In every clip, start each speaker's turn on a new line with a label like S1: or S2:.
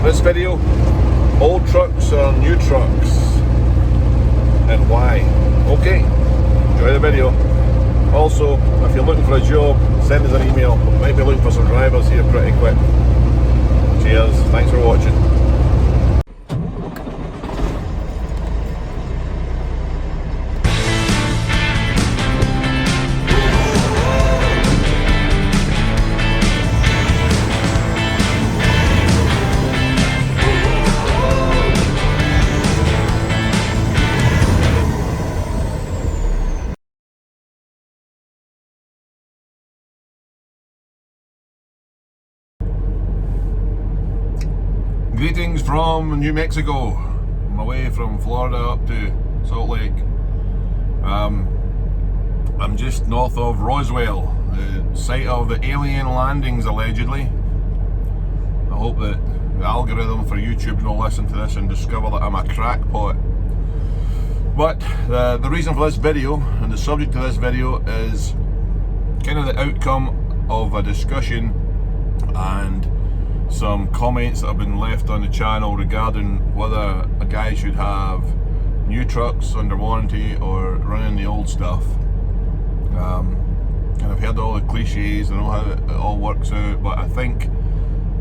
S1: This video, old trucks or new trucks, and why. Okay, enjoy the video. Also, if you're looking for a job, send us an email. We might be looking for some drivers here pretty quick. Cheers, thanks for watching. Greetings from New Mexico. I'm away from Florida up to Salt Lake. I'm just north of Roswell, the site of the alien landings allegedly. I hope that the algorithm for YouTube will listen to this and discover that I'm a crackpot. But the reason for this video and the subject of this video is kind of the outcome of a discussion and some comments that have been left on the channel regarding whether a guy should have new trucks under warranty or running the old stuff. And I've heard all the cliches, I know how it all works out, but I think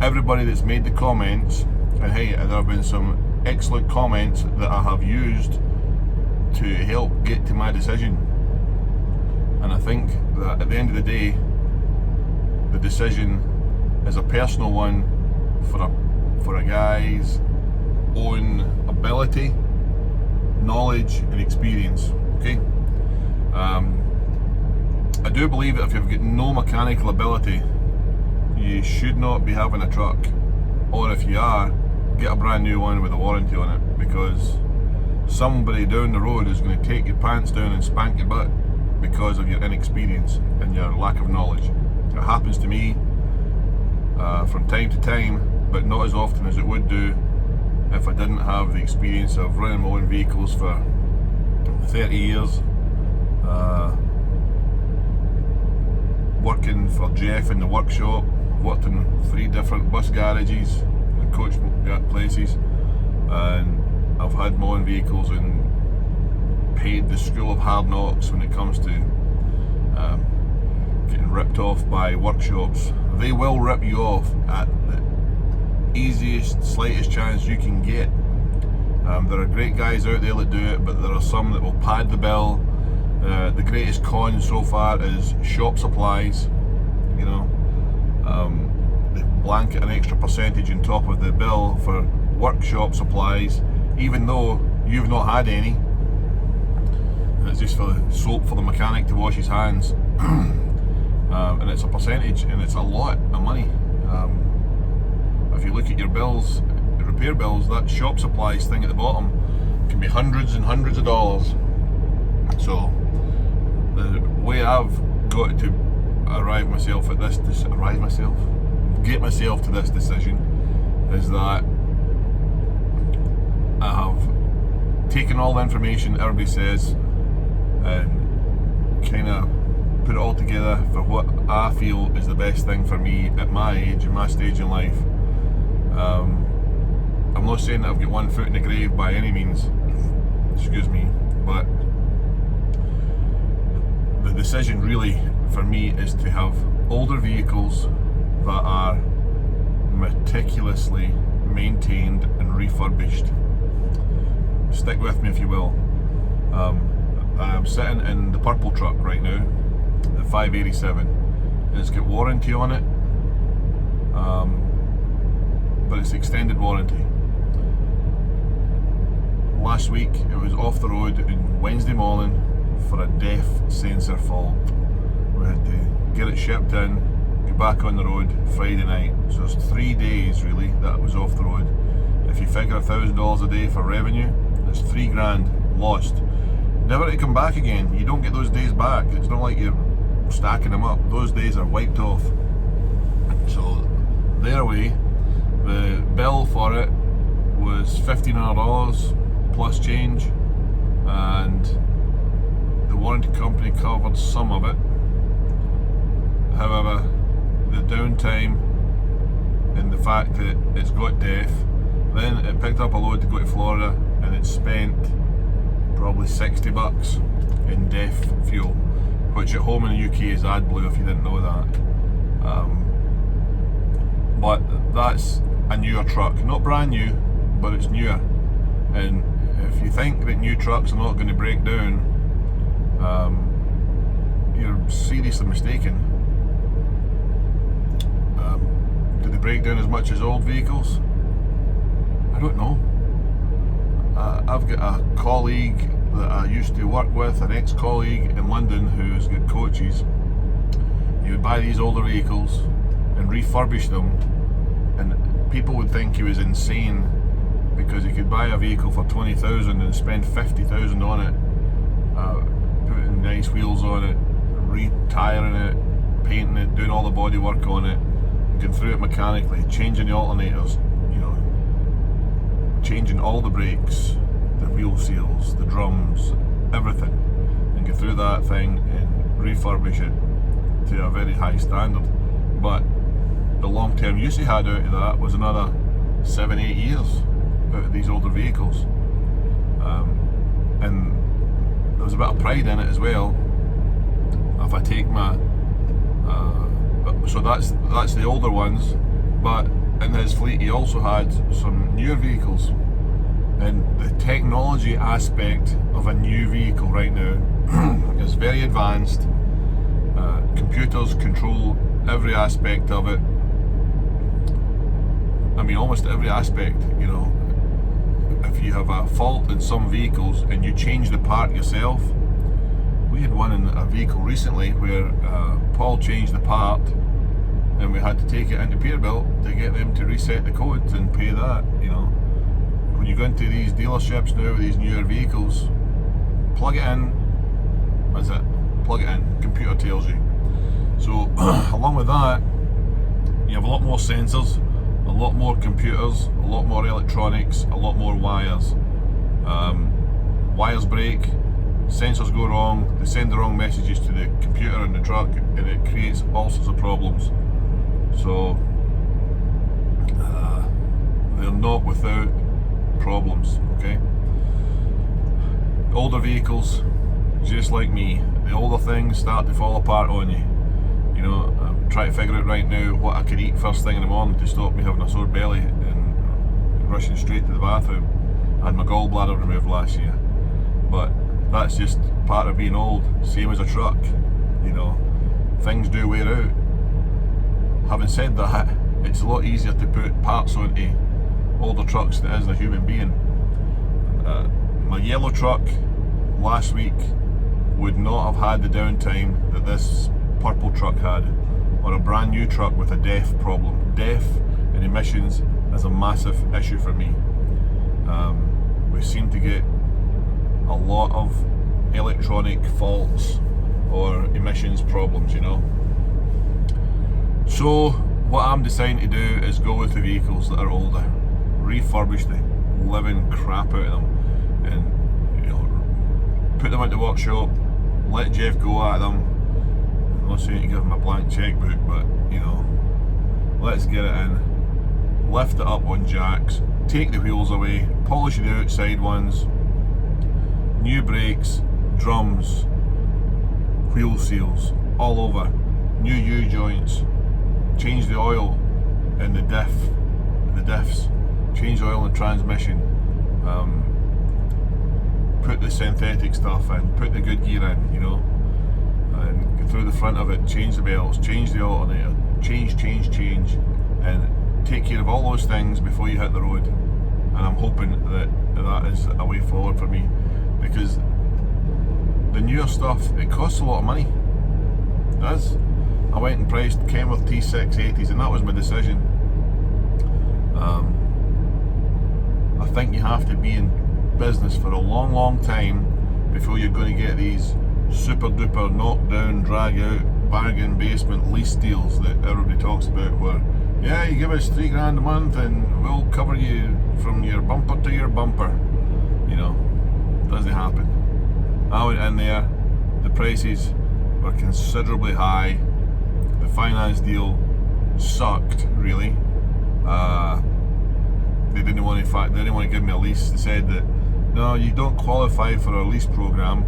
S1: everybody that's made the comments, and hey, there have been some excellent comments that I have used to help get to my decision. And I think that at the end of the day, the decision is a personal one for a guy's own ability, knowledge and experience. Okay, I do believe that if you've got no mechanical ability, you should not be having a truck, or if you are, get a brand new one with a warranty on it, because somebody down the road is going to take your pants down and spank your butt because of your inexperience and your lack of knowledge. It happens to me from time to time, but not as often as it would do if I didn't have the experience of running my own vehicles for 30 years, working for Jeff in the workshop, worked in 3 different bus garages and coach places, and I've had my own vehicles and paid the school of hard knocks when it comes to getting ripped off by workshops. They will rip you off at the easiest, slightest chance you can get. There are great guys out there that do it, but there are some that will pad the bill. The greatest con so far is shop supplies. You know, they blanket an extra percentage on top of the bill for workshop supplies, even though you've not had any. It's just for the soap for the mechanic to wash his hands. And it's a percentage, and it's a lot of money. If you look at your bills, the repair bills, that shop supplies thing at the bottom can be hundreds and hundreds of dollars. So the way I've got to get myself to this decision is that I have taken all the information that everybody says and kind of put it all together for what I feel is the best thing for me at my age and my stage in life. I'm not saying that I've got one foot in the grave by any means, excuse me, but the decision really for me is to have older vehicles that are meticulously maintained and refurbished. Stick with me if you will. I'm sitting in the purple truck right now, the 587, and it's got warranty on it, but it's extended warranty. Last week it was off the road on Wednesday morning for a DEF sensor fault. We had to get it shipped in, get back on the road Friday night, so it's 3 days really that it was off the road. If you figure $1,000 a day for revenue, that's $3,000 lost, never to come back again. You don't get those days back. It's not like you're stacking them up. Those days are wiped off. So they're away. The bill for it was $1,500 plus change, and the warranty company covered some of it. However, the downtime and the fact that it's got DEF Then it picked up a load to go to Florida, and it spent probably $60 in DEF fuel, which at home in the UK is AdBlue, if you didn't know that. But that's a newer truck, not brand new, but it's newer. And if you think that new trucks are not going to break down, you're seriously mistaken. Do they break down as much as old vehicles? I don't know. I've got a colleague that I used to work with, an ex-colleague in London who's got coaches. He would buy these older vehicles and refurbish them, and people would think he was insane because he could buy a vehicle for 20,000 and spend 50,000 on it, putting nice wheels on it, retiring it, painting it, doing all the body work on it, going through it mechanically, changing the alternators, changing all the brakes, the wheel seals, the drums, everything, and get through that thing and refurbish it to a very high standard. But the long-term use he had out of that was another 7-8 years out of these older vehicles, and there was a bit of pride in it as well. If I take my so that's the older ones, but in his fleet he also had some newer vehicles, and the technology aspect of a new vehicle right now is very advanced. Computers control every aspect of it. I mean, almost every aspect. If you have a fault in some vehicles and you change the part yourself, we had one in a vehicle recently where Paul changed the part, and we had to take it into Peterbilt to get them to reset the codes and pay that. When you go into these dealerships now with these newer vehicles, plug it in, that's it, plug it in, computer tells you. So along with that, you have a lot more sensors, a lot more computers, a lot more electronics, a lot more wires. Wires break, sensors go wrong, they send the wrong messages to the computer in the truck, and it creates all sorts of problems. So they're not without problems, okay? Older vehicles, just like me, the older things start to fall apart on you. I'm trying to figure out right now what I could eat first thing in the morning to stop me having a sore belly and rushing straight to the bathroom. I had my gallbladder removed last year, but that's just part of being old, same as a truck. Things do wear out. Having said that, it's a lot easier to put parts onto older trucks than it is a human being. My yellow truck last week would not have had the downtime that this purple truck had, or a brand new truck with a DEF problem. DEF and emissions is a massive issue for me. We seem to get a lot of electronic faults or emissions problems, So what I'm deciding to do is go with the vehicles that are older, refurbish the living crap out of them, and put them into the workshop, let Jeff go at them. I'm not saying to give him a blank checkbook, but let's get it in, lift it up on jacks, take the wheels away, polish the outside ones, new brakes, drums, wheel seals all over, new U-joints, change the oil in the diffs, change the oil in the transmission, put the synthetic stuff in, put the good gear in, and get through the front of it, change the belts, change the alternator, change, and take care of all those things before you hit the road. And I'm hoping that is a way forward for me, because the newer stuff, it costs a lot of money. It does. I went and priced Kenworth T680s, and that was my decision. I think you have to be in business for a long time before you're going to get these super duper knockdown, drag out, bargain basement lease deals that everybody talks about, where you give us $3 grand a month and we'll cover you from your bumper to your bumper. Doesn't happen. I went in there, the prices were considerably high, the finance deal sucked, really. They didn't want to fact they didn't want to give me a lease. They said that, no, you don't qualify for a lease program.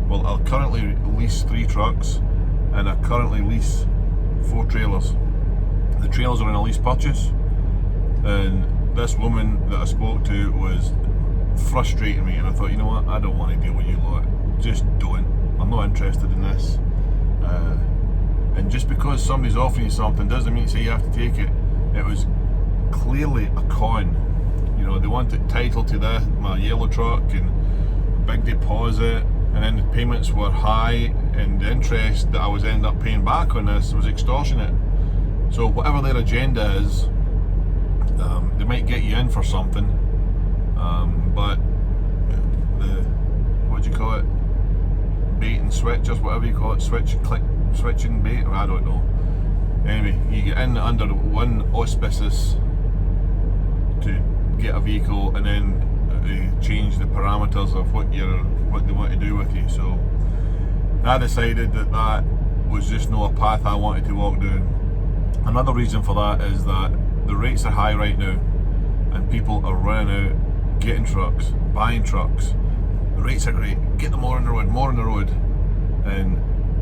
S1: Well, I currently lease 3 trucks and I currently lease 4 trailers. The trailers are in a lease purchase, and this woman that I spoke to was frustrating me, and I thought, you know what, I don't want to deal with you lot. Just don't. I'm not interested in this. And just because somebody's offering you something doesn't mean say you have to take it. It was clearly a con. You know, they wanted title to my yellow truck and a big deposit, and then the payments were high, and the interest that I was ending up paying back on this was extortionate. So whatever their agenda is, they might get you in for something, but what do you call it? Bait and switch, or whatever you call it, switch and bait, or I don't know. Anyway, you get in under one auspices to get a vehicle, and then they change the parameters of what they want to do with you. So I decided that was just not a path I wanted to walk down. Another reason for that is that the rates are high right now, and people are running out, getting trucks, buying trucks. The rates are great, get them more on the road, and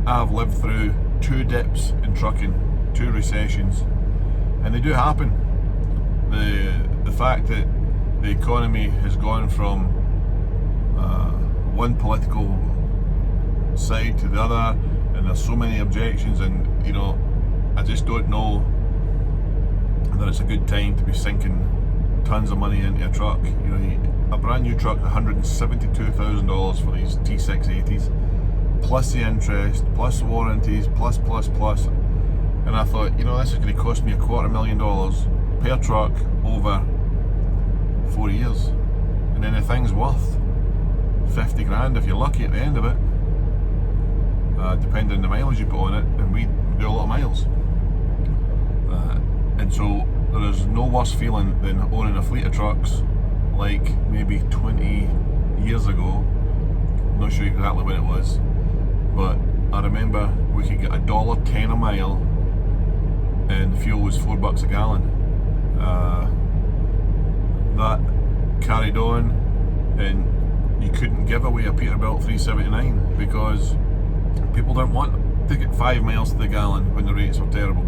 S1: I've lived through 2 dips in trucking, 2 recessions, and they do happen. The fact that the economy has gone from one political side to the other, and there's so many objections, and you know, I just don't know that it's a good time to be sinking tons of money into a truck. You know, a brand new truck, $172,000 for these T680s, plus the interest, plus the warranties, plus. And I thought, you know, this is going to cost me $250,000 per truck over 4 years, and then the thing's worth 50 grand if you're lucky at the end of it, depending on the mileage you put on it, and we do a lot of miles. And so there's no worse feeling than owning a fleet of trucks like maybe 20 years ago. I'm not sure exactly when it was, but I remember we could get $1.10 a mile and fuel was $4 a gallon. That carried on, and you couldn't give away a Peterbilt 379 because people don't want to get 5 miles to the gallon when the rates were terrible.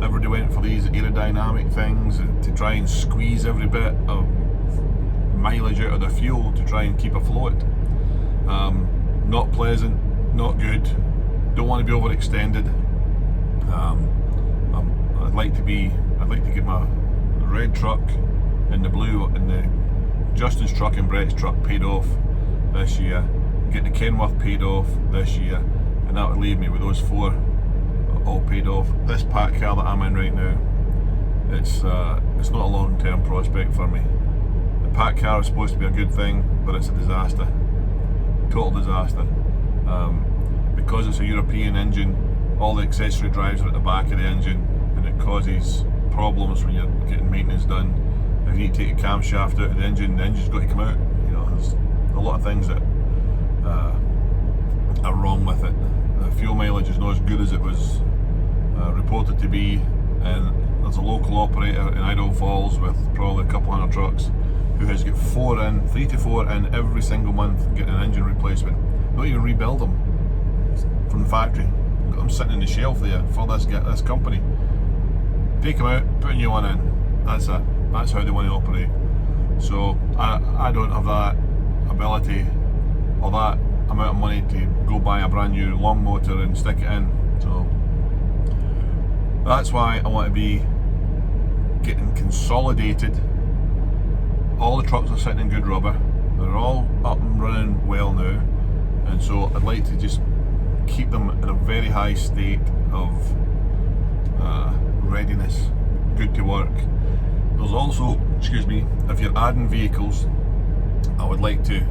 S1: Everybody went for these aerodynamic things to try and squeeze every bit of mileage out of the fuel to try and keep afloat. Not pleasant, not good. Don't want to be overextended. I'd like to get my red truck and the blue and the Justin's truck and Brett's truck paid off this year. Get the Kenworth paid off this year, and that would leave me with those 4 all paid off. This pack car that I'm in right now, it's not a long-term prospect for me. The pack car is supposed to be a good thing, but it's a disaster, total disaster. Because it's a European engine, all the accessory drives are at the back of the engine, and it causes problems when you're getting maintenance done. If you need to take a camshaft out of the engine's got to come out. You know, there's a lot of things that are wrong with it. The fuel mileage is not as good as it was reported to be, and there's a local operator in Idaho Falls with probably a couple hundred trucks who has got 3 to 4 in every single month getting an engine replacement. Don't even rebuild them from the factory. Got them sitting in the shelf there for this company. Take them out, put a new one in. That's how they want to operate. So I don't have that ability or that amount of money to go buy a brand new long motor and stick it in. So that's why I want to be getting consolidated. All the trucks are sitting in good rubber. They're all up and running well now, and so I'd like to just keep them in a very high state of readiness, good to work. There's also, if you're adding vehicles, I'd like to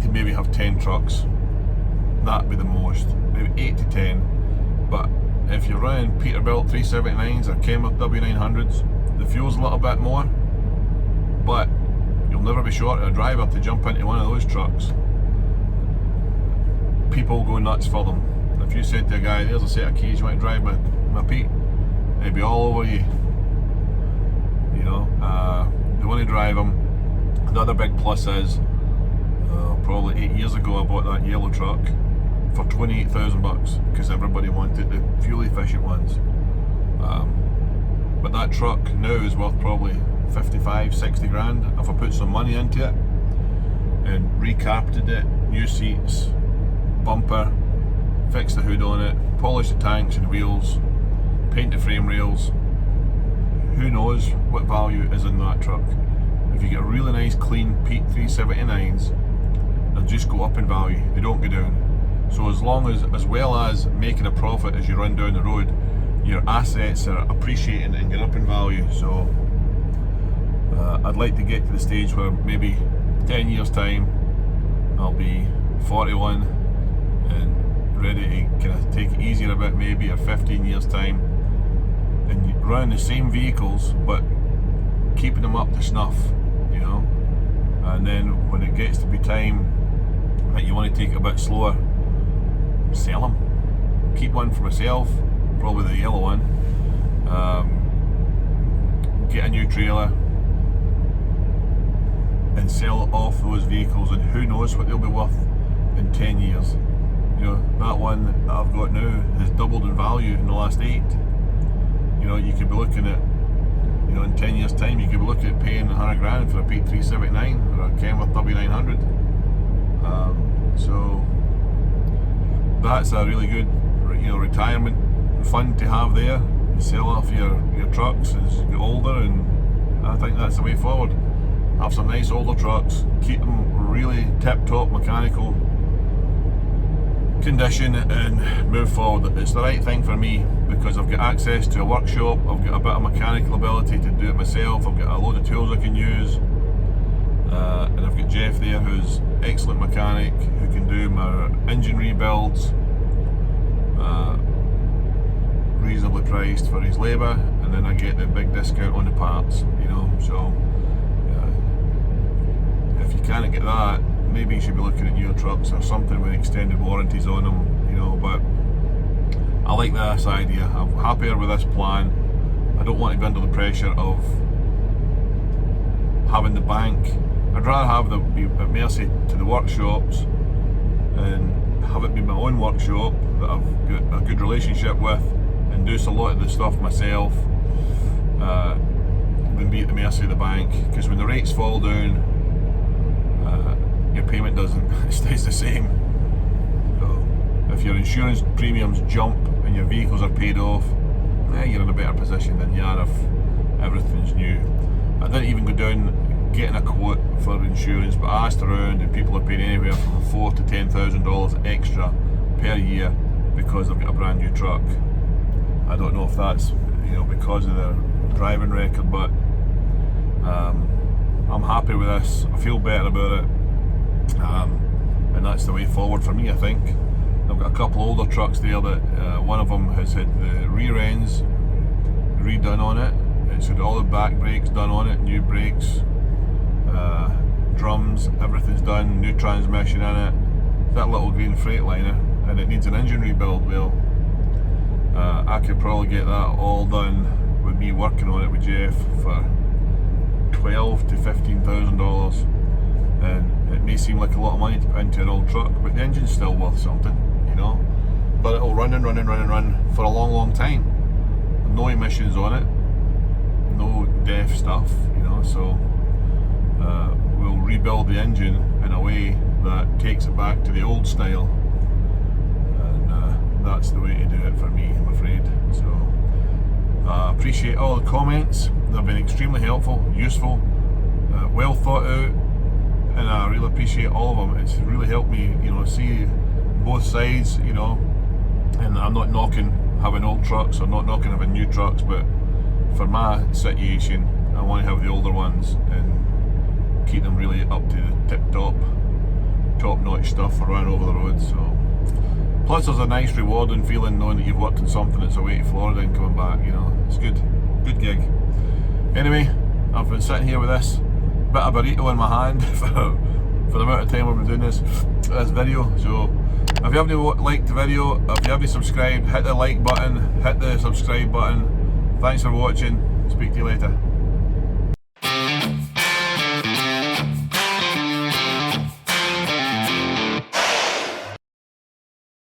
S1: maybe have 10 trucks. That'd be the most, maybe 8 to 10. But if you're running Peterbilt 379s or Kenworth W900s, the fuel's a little bit more, but you'll never be short of a driver to jump into one of those trucks. People go nuts for them. If you said to a guy, there's a set of keys, you want to drive my Pete, they'd be all over you. you know. They want to drive them. Another big plus is, probably 8 years ago I bought that yellow truck for 28,000 bucks because everybody wanted the fuel efficient ones. But that truck now is worth probably 55, 60 grand if I put some money into it and recarpeted it, new seats, bumper, fix the hood on it, polish the tanks and wheels, paint the frame rails. Who knows what value is in that truck. If you get a really nice clean Pete 379s, they'll just go up in value, they don't go down. So as well as making a profit as you run down the road, your assets are appreciating and get up in value. So I'd like to get to the stage where maybe 10 years time I'll be 41 and ready to kind of take it easier a bit, maybe, or 15 years time, and running the same vehicles but keeping them up to snuff, you know. And then when it gets to be time that you want to take it a bit slower, sell them. Keep one for myself, probably the yellow one, get a new trailer and sell off those vehicles, and who knows what they'll be worth in 10 years. You know, that one that I've got now has doubled in value in the last 8. You know, you could be looking at, you know, in 10 years time you could be looking at paying 100 grand for a Pete 379 or a Kenworth W900. So that's a really good, you know, retirement fund to have there. You sell off your trucks as you get older, and I think that's the way forward. Have some nice older trucks, keep them really tip-top mechanical condition and move forward. It's the right thing for me because I've got access to a workshop, I've got a bit of mechanical ability to do it myself, I've got a load of tools I can use, and I've got Jeff there who's excellent mechanic who can do my engine rebuilds, reasonably priced for his labour, and then I get the big discount on the parts, you know. So if you can't get that, maybe you should be looking at newer trucks or something with extended warranties on them, you know. But I like this idea. I'm happier with this plan. I don't want to be under the pressure of having the bank. I'd rather have be at mercy to the workshops and have it be my own workshop that I've got a good relationship with and do a lot of the stuff myself, than be at the mercy of the bank. Because when the rates fall down, your payment doesn't, it stays the same. So if your insurance premiums jump and your vehicles are paid off, you're in a better position than you are if everything's new. I didn't even go down getting a quote for insurance, but I asked around and people are paying anywhere from $4,000 to $10,000 extra per year because they've got a brand new truck. I don't know if that's, you know, because of their driving record, but I'm happy with this. I feel better about it. And that's the way forward for me, I think. I've got a couple older trucks there that one of them has had the rear ends redone on it. It's had all the back brakes done on it, new brakes, drums, everything's done, new transmission in it. That little green Freightliner, and it needs an engine rebuild. Well, I could probably get that all done with me working on it with Jeff for $12,000 to $15,000. And it may seem like a lot of money to put into an old truck, but the engine's still worth something, you know. But it'll run and run and run and run for a long, long time. No emissions on it, no deaf stuff, you know. So we'll rebuild the engine in a way that takes it back to the old style, and that's the way to do it for me, I'm afraid. So I appreciate all the comments. They've been extremely helpful, useful, well thought out. And I really appreciate all of them. It's really helped me, you know, see both sides, you know. And I'm not knocking having old trucks or not knocking having new trucks, but for my situation, I want to have the older ones and keep them really up to the top-notch stuff for running over the road. So, plus there's a nice rewarding feeling knowing that you've worked on something that's away to Florida and coming back. You know, it's good gig. Anyway, I've been sitting here with this bit of burrito in my hand for the amount of time I've been doing this video. So if you haven't liked the video, if you haven't subscribed, hit the like button, hit the subscribe button. Thanks for watching. Speak to you later.